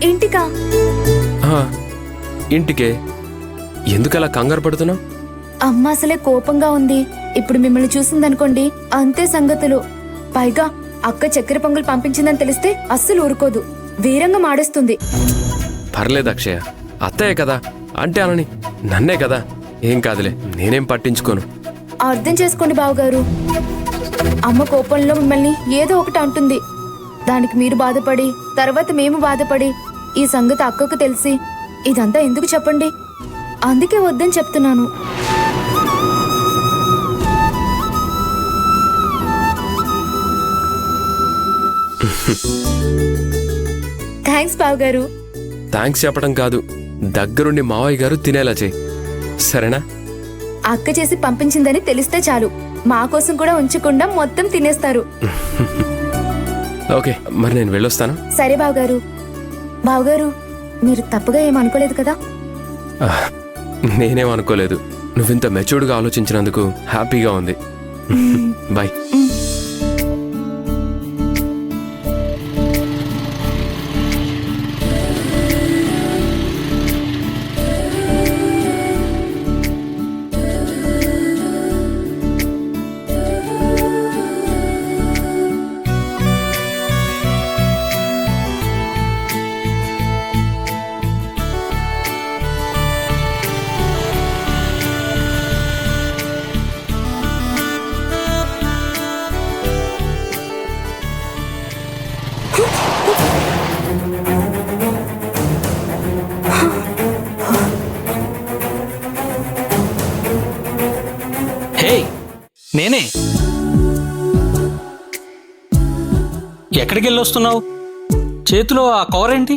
ఇంటికా? ఆ, ఇంటికే. ఎందుకలా కంగారు పడుతున్నావు? అమ్మ అసలే కోపంగా ఉంది. ఇప్పుడు మిమ్మల్ని చూసిందనుకోండి అంతే సంగతులు. పైగా అక్క చక్కెర పొంగల్ పంపించిందని తెలిస్తే అస్సలు ఊరుకోదు, వీరంగా మాడేస్తుంది. పర్లేదు అక్షయ, అత్తయ్య కదా అంటే అనని. నన్నే కదా, ఏం కాదులే, నేనేం పట్టించుకోను. అర్థం చేసుకోండి బావగారు. అమ్మ కోపంలో మిమ్మల్ని ఏదో ఒకటి అంటుంది. దానికి మీరు బాధపడి తర్వాత మేము బాధపడి ఈ సంగతి అక్కకు తెలిసి ఇదంతా ఎందుకు చెప్పండి? అందుకే వద్దని చెప్తున్నాను. థ్యాంక్స్ బావగారు. థ్యాంక్స్ చెప్పడం కాదు, దగ్గరుండి మావయ్య గారు తినేలా చేయి, సరేనా? అక్క చేసి పంపించిందని తెలిస్తే చాలు, మా కోసం కూడా ఉంచకుండా మొత్తం తినేస్తారు. ఓకే, మరి నేను వెళ్ళొస్తాను. సరే బావగారు. బావగారు, మీరు తప్పుగా ఏమనుకోలేదు కదా? నేనేం అనుకోలేదు. నువ్వింత మెచ్యూర్డ్గా ఆలోచించినందుకు హ్యాపీగా ఉంది. బాయ్. హే, నేనే. ఎక్కడికి వెళ్ళొస్తున్నావు? చేతిలో ఆ కవర్ ఏంటి?